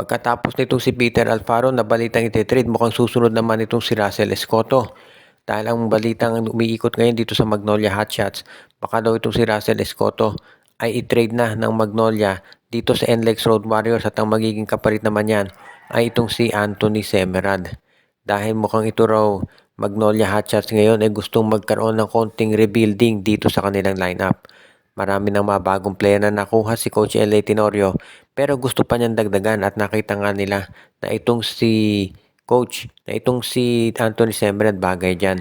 Pagkatapos nitong si Peter Alfaro na balitang ititrade, mukhang susunod naman itong si Russell Escoto. Dahil ang balitang umiikot ngayon dito sa Magnolia Hotshots, baka daw itong si Russell Escoto ay i-trade na ng Magnolia dito sa NLEX Road Warriors at ang magiging kapalit naman yan ay itong si Anthony Semerad. Dahil mukhang ito raw Magnolia Hotshots ngayon ay gustong magkaroon ng konting rebuilding dito sa kanilang lineup. Marami ng mga bagong player na nakuha si Coach L.A. Tenorio pero gusto pa niyang dagdagan at nakita nga nila na itong si Anthony Semerad bagay dyan.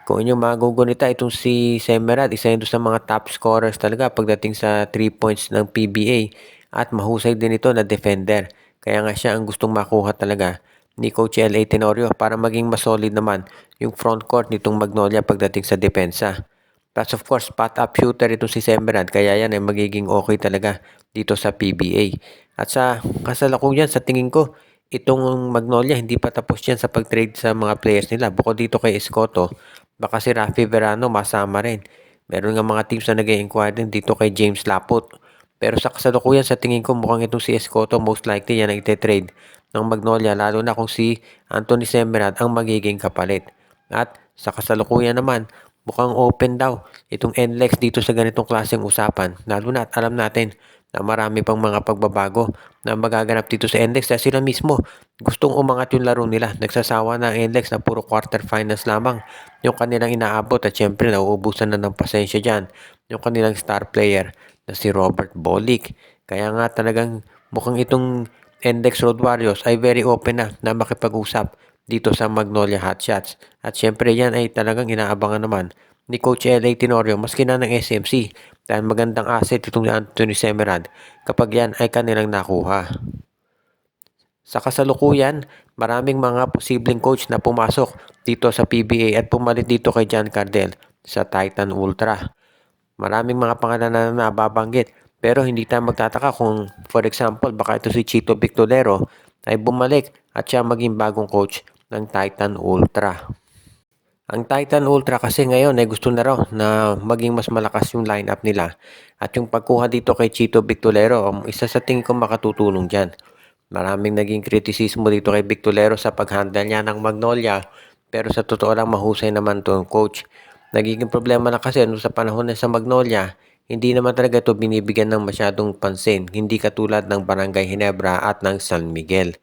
Kung inyong magugunita, itong si Semerad, isa yun sa mga top scorers talaga pagdating sa 3 points ng PBA at mahusay din ito na defender. Kaya nga siya ang gustong makuha talaga ni Coach L.A. Tenorio para maging mas solid naman yung front court nitong Magnolia pagdating sa depensa. Plus of course, spot-up shooter itong si Semerad kaya yan ay magiging okay talaga dito sa PBA. At sa kasalukuyan, sa tingin ko, itong Magnolia hindi pa tapos yan sa pag-trade sa mga players nila. Bukod dito kay Escoto, baka si Rafi Verano masama rin. Meron nga mga teams na nag-i-inquire din dito kay James Laput. Pero sa kasalukuyan, sa tingin ko mukhang itong si Escoto most likely yan ang ite-trade ng Magnolia lalo na kung si Anthony Semerad ang magiging kapalit. At sa kasalukuyan naman, mukhang open daw itong NLEX dito sa ganitong klaseng usapan. Lalo na at alam natin na marami pang mga pagbabago na magaganap dito sa NLEX dahil sila mismo gustong umangat yung laro nila. Nagsasawa na ang NLEX na puro quarterfinals lamang yung kanilang inaabot at syempre nauubusan na ng pasensya dyan yung kanilang star player na si Robert Bolick. Kaya nga talagang mukhang itong NLEX Road Warriors ay very open na makipag-usap dito sa Magnolia Hotshots. At syempre yan ay talagang inaabangan naman ni Coach L.A. Tenorio maski na ng SMC dahil magandang asset itong Anthony Semerad kapag yan ay kanilang nakuha. Sa kasalukuyan, maraming mga posibleng coach na pumasok dito sa PBA at pumalit dito kay John Cardel sa Titan Ultra. Maraming mga pangalan na nababanggit pero hindi tayo magtataka kung for example baka ito si Chito Victorero ay bumalik at siya maging bagong coach ng Titan Ultra. Ang Titan Ultra kasi ngayon ay gusto na raw na maging mas malakas yung lineup nila. At yung pagkuha dito kay Chito Victorero, isa sa tingin ko makatutulong dyan. Maraming naging kritisismo dito kay Victorero sa pag-handle niya ng Magnolia. Pero sa totoo lang mahusay naman to yung coach. Nagiging problema na kasi sa panahon na sa Magnolia, hindi naman talaga ito binibigyan ng masyadong pansin. Hindi katulad ng Barangay Ginebra at ng San Miguel.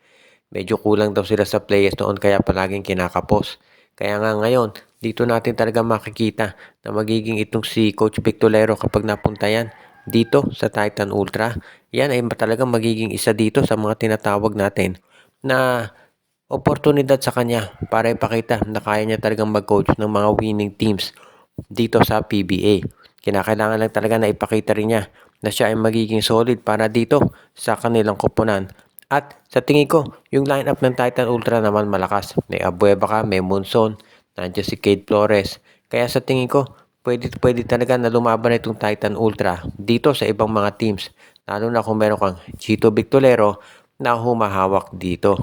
Medyo kulang daw sila sa players noon kaya palaging kinakapos. Kaya nga ngayon, dito natin talaga makikita na magiging itong si Coach Victorero kapag napunta yan dito sa Titan Ultra. Yan ay talagang magiging isa dito sa mga tinatawag natin na oportunidad sa kanya para ipakita na kaya niya talagang mag-coach ng mga winning teams dito sa PBA. Kinakailangan lang talaga na ipakita rin niya na siya ay magiging solid para dito sa kanilang koponan. At sa tingin ko, yung lineup ng Titan Ultra naman malakas. May Abueva, may Monson, nandiyan si Cade Flores. Kaya sa tingin ko, pwede talaga na lumaban itong Titan Ultra dito sa ibang mga teams. Lalo na kung meron kang Chito Victorero na humahawak dito.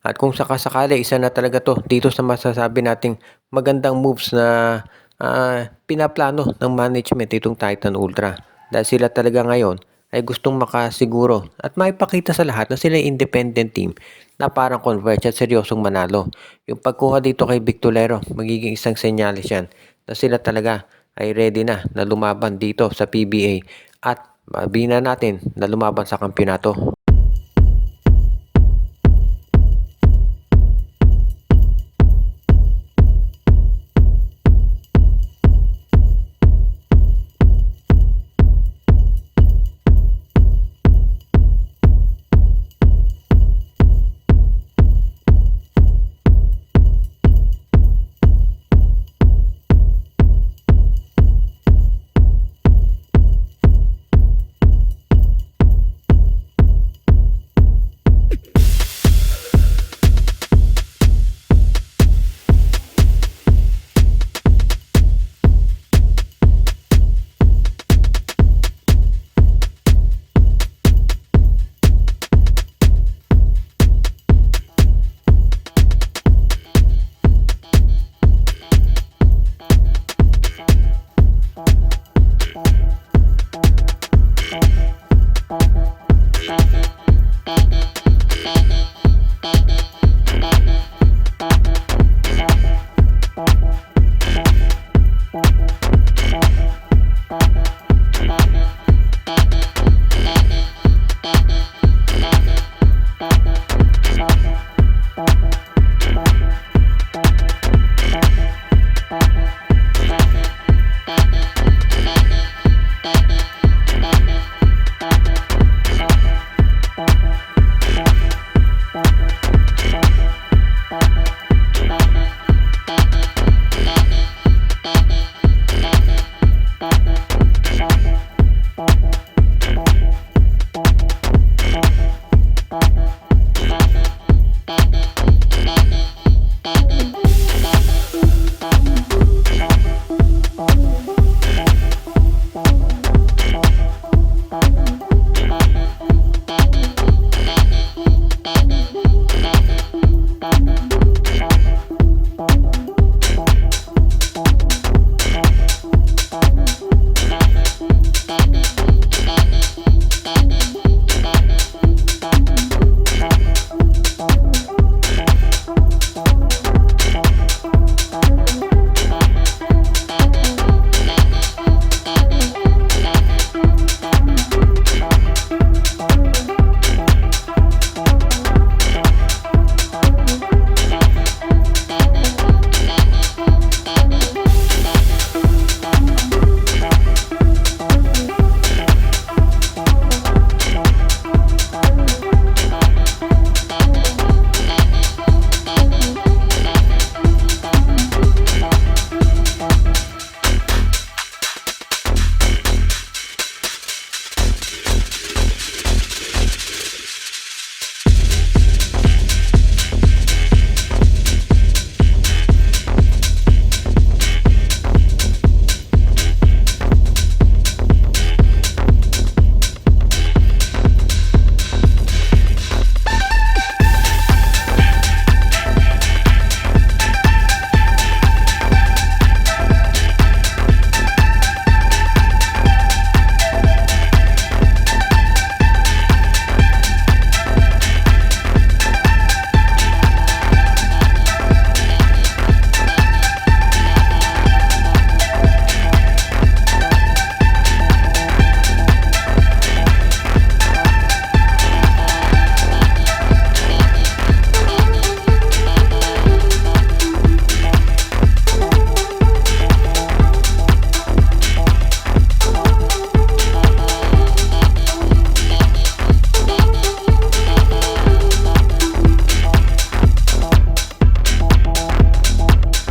At kung sakasakali, isa na talaga to dito sa masasabi nating magandang moves na pinaplano ng management itong Titan Ultra. Dahil sila talaga ngayon ay gustong makasiguro at maipakita sa lahat na sila independent team na parang converge at seryosong manalo. Yung pagkuha dito kay Victorero, magiging isang senyales yan na sila talaga ay ready na lumaban dito sa PBA at mabina natin na lumaban sa kampyonato.